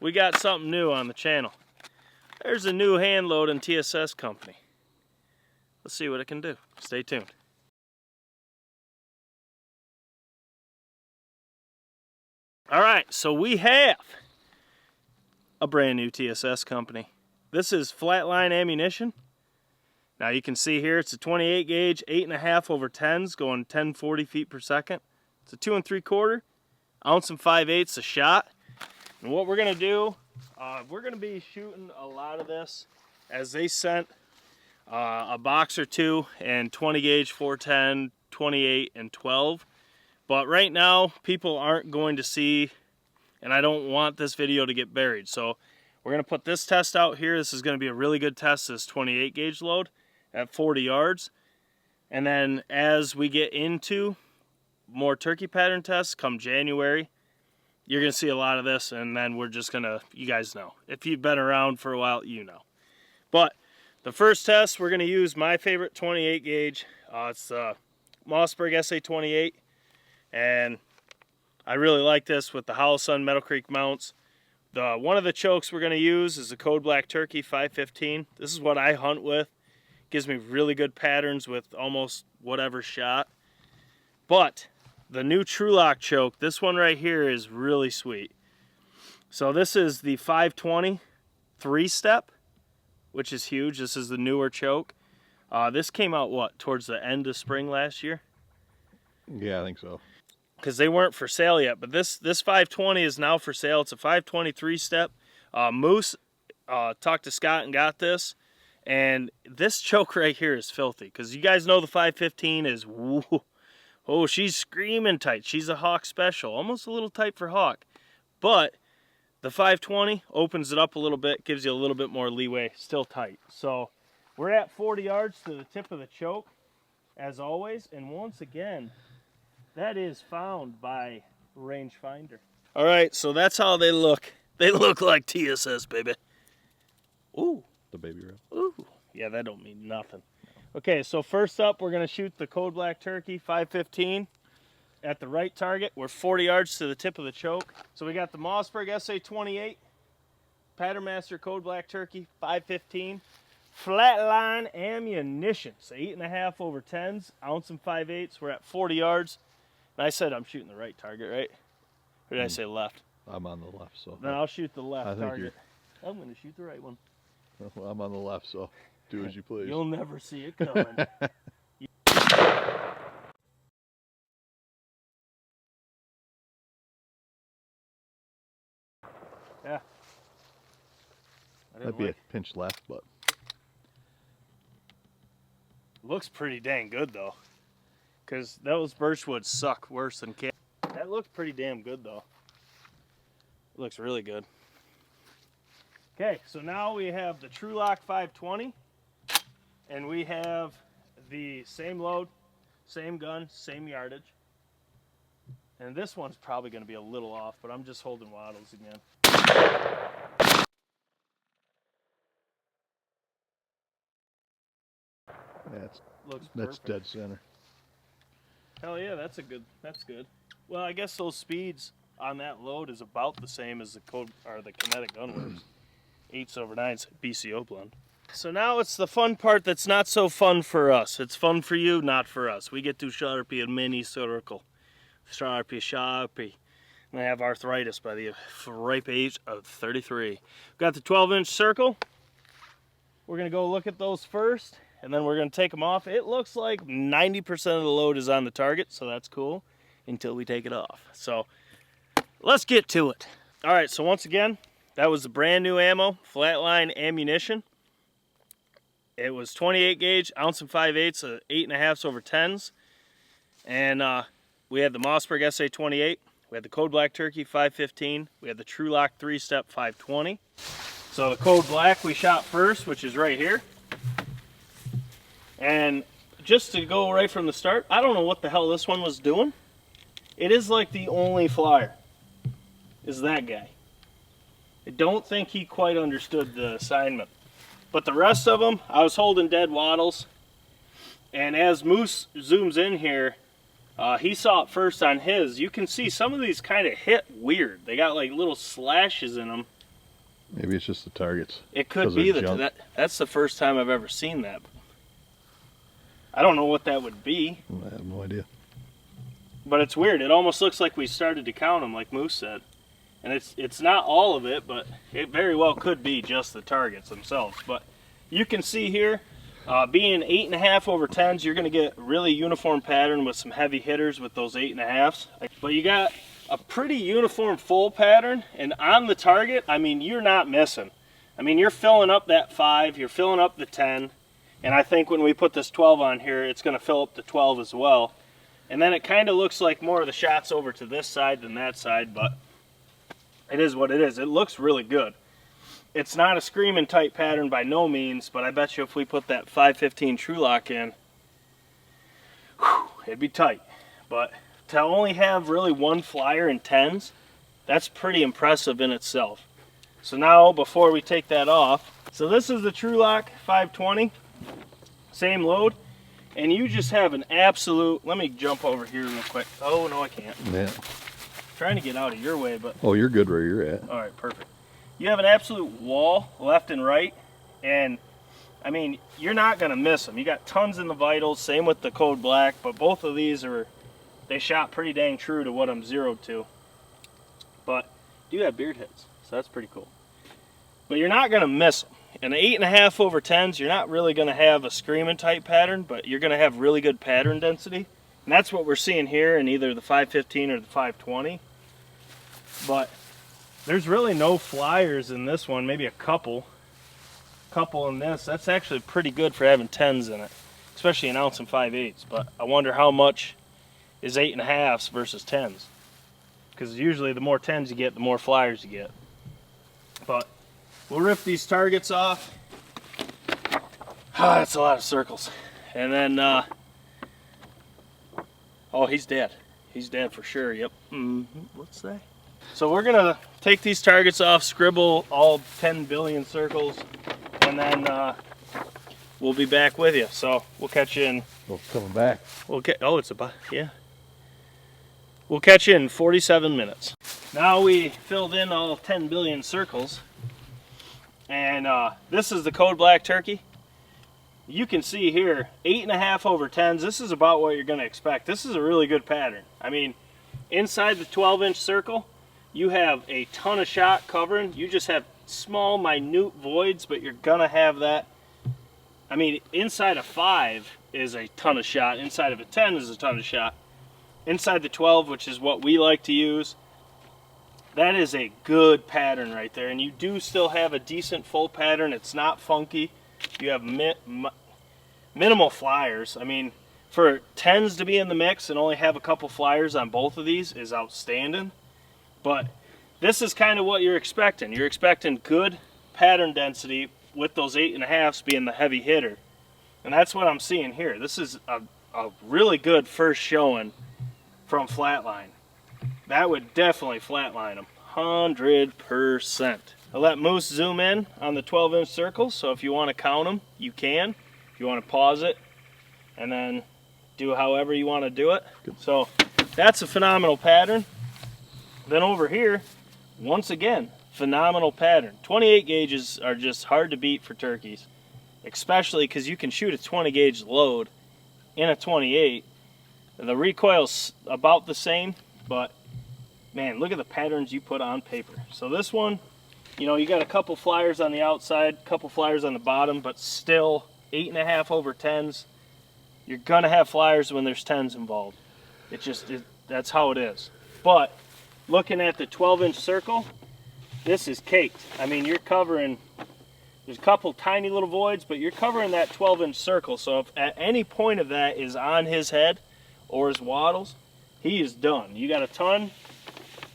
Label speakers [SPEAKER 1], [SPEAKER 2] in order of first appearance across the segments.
[SPEAKER 1] we got something new on the channel. There's a new hand loading TSS company. Let's see what it can do. Stay tuned. All right, so we have a brand new TSS company. This is Flatline Ammunition. Now you can see here it's a 28 gauge, 8.5 over 10s, going 1040 feet per second. It's a 2 3/4 ounce and 5/8 a shot. And what we're gonna do, we're gonna be shooting a lot of this as they sent a box or two and 20 gauge, 410, 28, and 12. But right now, people aren't going to see, and I don't want this video to get buried. So we're gonna put this test out here. This is gonna be a really good test, this 28 gauge load at 40 yards. And then as we get into more turkey pattern tests come January, you're gonna see a lot of this, and then we're just gonna, you guys know. If you've been around for a while, you know. But the first test, we're gonna use my favorite 28 gauge. It's the Mossberg SA28, and I really like this with the Hollow Sun Meadow Creek mounts. One of the chokes we're gonna use is the Code Black Turkey 515. This is what I hunt with. Gives me really good patterns with almost whatever shot. But the new trulock choke, this one right here is really sweet. So this is the 520 3-step, which is huge. This is the newer choke. This came out, what, towards the end of spring last year?
[SPEAKER 2] Yeah, I think so.
[SPEAKER 1] Because they weren't for sale yet, but this 520 is now for sale. It's a 520 3-step. Moose talked to Scott and got this. And this choke right here is filthy, because you guys know the 515 is, woo, oh, she's screaming tight. She's a Hawk special, almost a little tight for Hawk. But the 520 opens it up a little bit, gives you a little bit more leeway, still tight. So we're at 40 yards to the tip of the choke, as always. And once again, that is found by rangefinder. All right, so that's how they look. They look like TSS, baby. Ooh.
[SPEAKER 2] The baby rip.
[SPEAKER 1] Ooh, yeah, that don't mean nothing. Okay, so first up, we're gonna shoot the Code Black Turkey 515 at the right target. We're 40 yards to the tip of the choke. So we got the Mossberg SA28, patternmaster Code Black Turkey 515, Flatline Ammunition. So 8.5 over 10s, ounce and 5/8. We're at 40 yards. And I said I'm shooting the right target, right? Or did I say left?
[SPEAKER 2] I'm on the left, so.
[SPEAKER 1] Then I'll shoot the left target. I'm gonna shoot the right one.
[SPEAKER 2] Well, I'm on the left, so do as you please.
[SPEAKER 1] You'll never see it coming. Yeah.
[SPEAKER 2] That'd be a pinch left, but.
[SPEAKER 1] Looks pretty dang good, though. Because those birchwoods suck worse than can. That looks pretty damn good, though. It looks really good. Okay, so now we have the trulock 520, and we have the same load, same gun, same yardage. And this one's probably going to be a little off, but I'm just holding wattles again.
[SPEAKER 2] Yeah,
[SPEAKER 1] perfect.
[SPEAKER 2] That's dead center.
[SPEAKER 1] Hell yeah, that's good. Well, I guess those speeds on that load is about the same as the kinetic gunworks. 8s over 9s BCO blend. So now it's the fun part that's not so fun for us. It's fun for you, not for us. We get to Sharpie a mini circle. Sharpie. And I have arthritis by the ripe age of 33. We've got the 12-inch circle. We're going to go look at those first, and then we're going to take them off. It looks like 90% of the load is on the target, so that's cool, until we take it off. So let's get to it. All right, so once again, that was the brand new ammo, Flatline Ammunition. It was 28 gauge, ounce and 5/8, 8.5s over 10s. And we had the Mossberg SA28. We had the Code Black Turkey 515. We had the trulock 3-step 520. So the Code Black we shot first, which is right here. And just to go right from the start, I don't know what the hell this one was doing. It is like the only flyer, is that guy. I don't think he quite understood the assignment. But the rest of them, I was holding dead wattles. And as Moose zooms in here, he saw it first on his. You can see some of these kind of hit weird. They got like little slashes in them
[SPEAKER 2] Maybe it's just the targets.
[SPEAKER 1] It could be that's the first time I've ever seen that. I don't know what that would be.
[SPEAKER 2] I have no idea.
[SPEAKER 1] But it's weird. It almost looks like we started to count them, like Moose said. And it's not all of it, but it very well could be just the targets themselves. But you can see here, being 8.5 over 10s, you're going to get really uniform pattern with some heavy hitters with those 8.5s. But you got a pretty uniform full pattern, and on the target, I mean, you're not missing. I mean, you're filling up that 5, you're filling up the 10, and I think when we put this 12 on here, it's going to fill up the 12 as well. And then it kind of looks like more of the shots over to this side than that side, but it is what it is. It looks really good. It's not a screaming tight pattern by no means, but I bet you if we put that 515 trulock in, whew, it'd be tight. But to only have really one flyer in 10s, that's pretty impressive in itself. So now, before we take that off, so this is the trulock 520, same load, and you just have an absolute, let me jump over here real quick. Oh, no, I can't.
[SPEAKER 2] Yeah.
[SPEAKER 1] Trying to get out of your way, but...
[SPEAKER 2] Oh, you're good where you're at.
[SPEAKER 1] All right, perfect. You have an absolute wall left and right, and I mean, you're not going to miss them. You got tons in the vitals, same with the Code Black, but both of these they shot pretty dang true to what I'm zeroed to. But do have beard hits, so that's pretty cool. But you're not going to miss them. In 8.5 over 10s, you're not really going to have a screaming tight pattern, but you're going to have really good pattern density. And that's what we're seeing here in either the 515 or the 520. But there's really no flyers in this one, maybe a couple in this. That's actually pretty good for having 10s in it, especially an ounce and 5/8. But I wonder how much is 8.5s versus 10s, because usually the more 10s you get, the more flyers you get. But we'll rip these targets off. That's a lot of circles. And then, oh, he's dead. He's dead for sure, yep. What's that? So we're gonna take these targets off, scribble all 10 billion circles, and then we'll be back with you. So we'll catch you in...
[SPEAKER 2] Well, coming back.
[SPEAKER 1] We'll get, oh, it's about, yeah. We'll catch you in 47 minutes. Now we filled in all 10 billion circles. And this is the Code Black turkey. You can see here, 8.5 over 10s. This is about what you're going to expect. This is a really good pattern. I mean, inside the 12-inch circle, you have a ton of shot covering. You just have small, minute voids, but you're going to have that. I mean, inside a 5 is a ton of shot. Inside of a 10 is a ton of shot. Inside the 12, which is what we like to use, that is a good pattern right there, and you do still have a decent full pattern. It's not funky. You have minimal flyers. I mean, for 10s to be in the mix and only have a couple flyers on both of these is outstanding. But this is kind of what you're expecting. You're expecting good pattern density with those 8.5s being the heavy hitter. And that's what I'm seeing here. This is a really good first showing from Flatline. That would definitely flatline them, 100%. I'll let Moose zoom in on the 12-inch circles, so if you want to count them, you can. If you want to pause it, and then do however you want to do it.
[SPEAKER 2] Good.
[SPEAKER 1] So that's a phenomenal pattern. Then over here, once again, phenomenal pattern. 28 gauges are just hard to beat for turkeys, especially because you can shoot a 20 gauge load in a 28. The recoil's about the same, but man, look at the patterns you put on paper. So this one, you know, you got a couple flyers on the outside, couple flyers on the bottom, but still 8.5 over 10s. You're gonna have flyers when there's 10s involved. That's how it is. But looking at the 12-inch circle, this is caked. I mean, you're covering, there's a couple tiny little voids, but you're covering that 12-inch circle. So if at any point of that is on his head or his wattles, he is done. You got a ton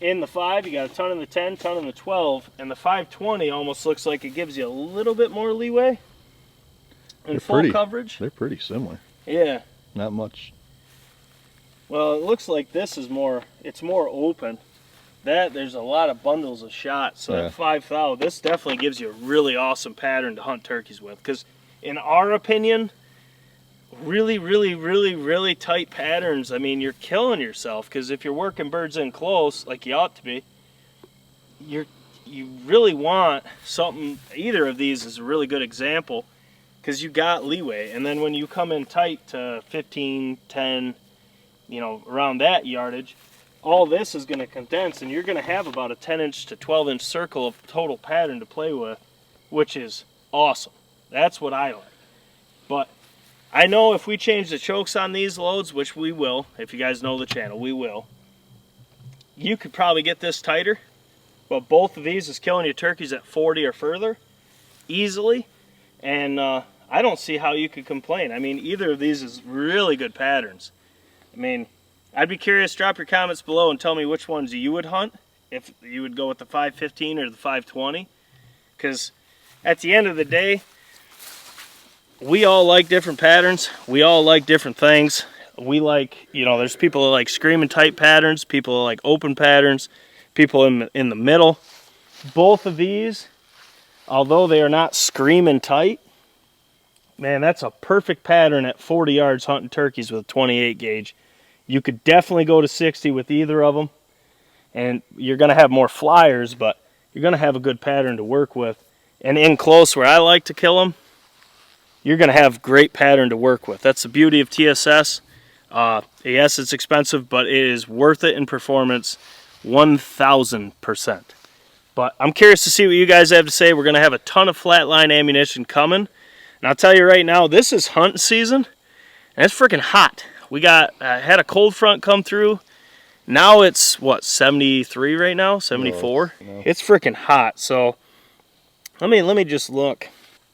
[SPEAKER 1] in the 5, you got a ton in the 10, ton in the 12, and the 520 almost looks like it gives you a little bit more leeway in full coverage.
[SPEAKER 2] They're pretty similar.
[SPEAKER 1] Yeah.
[SPEAKER 2] Not much.
[SPEAKER 1] Well, it looks like this is more, it's more open. There's a lot of bundles of shots. So at 5,000, this definitely gives you a really awesome pattern to hunt turkeys with. Because in our opinion, really tight patterns, I mean, you're killing yourself. Because if you're working birds in close, like you ought to be, you you really want something, either of these is a really good example, because you got leeway. And then when you come in tight to 15, 10, you know, around that yardage, all this is going to condense, and you're going to have about a 10-inch to 12-inch circle of total pattern to play with, which is awesome. That's what I like. But I know if we change the chokes on these loads, which we will, if you guys know the channel, we will, you could probably get this tighter, but both of these is killing your turkeys at 40 or further easily, and I don't see how you could complain. I mean, either of these is really good patterns. I mean, I'd be curious, drop your comments below and tell me which ones you would hunt, if you would go with the 515 or the 520, because at the end of the day, we all like different patterns. We all like different things. We like, you know, there's people that like screaming tight patterns, people that like open patterns, people in the middle. Both of these, although they are not screaming tight, man, that's a perfect pattern at 40 yards hunting turkeys with a 28 gauge. You could definitely go to 60 with either of them, and you're going to have more flyers, but you're going to have a good pattern to work with. And in close, where I like to kill them, you're going to have great pattern to work with. That's the beauty of TSS. Yes, it's expensive, but it is worth it in performance 1,000%. But I'm curious to see what you guys have to say. We're going to have a ton of Flatline ammunition coming. And I'll tell you right now, this is hunting season, and it's freaking hot. We got had a cold front come through. Now it's, what, 73 right now? 74?
[SPEAKER 2] No.
[SPEAKER 1] It's freaking hot. So, let me just look.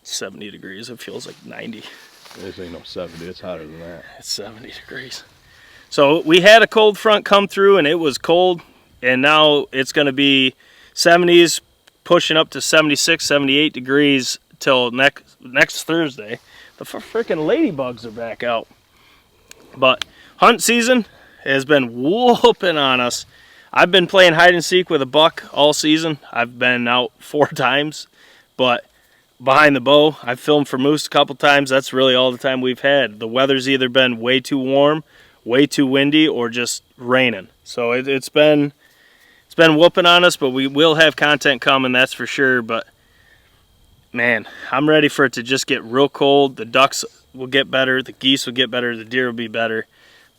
[SPEAKER 1] 70 degrees. It feels like 90.
[SPEAKER 2] This ain't no 70. It's hotter than that.
[SPEAKER 1] It's 70 degrees. So, we had a cold front come through, and it was cold. And now it's going to be 70s, pushing up to 76, 78 degrees till next Thursday. The freaking ladybugs are back out. But hunt season has been whooping on us. I've been playing hide and seek with a buck all season. I've been out 4 times, but behind the bow, I've filmed for moose a couple times. That's really all the time we've had. The weather's either been way too warm, way too windy, or just raining. So it's been whooping on us, but we will have content coming, that's for sure. But man, I'm ready for it to just get real cold. The ducks will get better, the geese will get better, the deer will be better,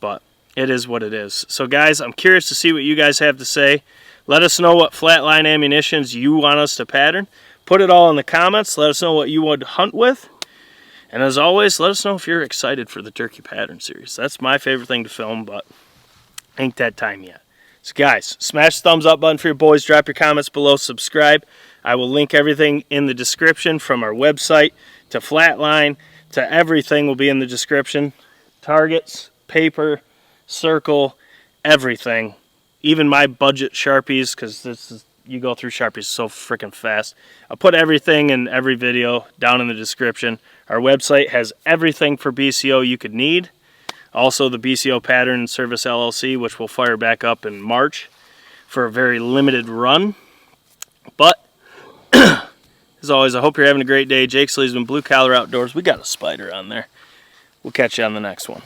[SPEAKER 1] but it is what it is. So guys, I'm curious to see what you guys have to say. Let us know what Flatline ammunitions you want us to pattern. Put it all in the comments. Let us know what you would hunt with. And as always, let us know if you're excited for the turkey pattern series. That's my favorite thing to film, but ain't that time yet. So guys, smash the thumbs up button for your boys. Drop your comments below. Subscribe. I will link everything in the description, from our website to Flatline to everything will be in the description. Targets, paper, circle, everything. Even my budget Sharpies, because this is, you go through Sharpies so freaking fast. I'll put everything in every video down in the description. Our website has everything for BCO you could need. Also the BCO Pattern and Service LLC, which will fire back up in March for a very limited run. But as always, I hope you're having a great day. Jake Sleesman, Blue Collar Outdoors. We got a spider on there. We'll catch you on the next one.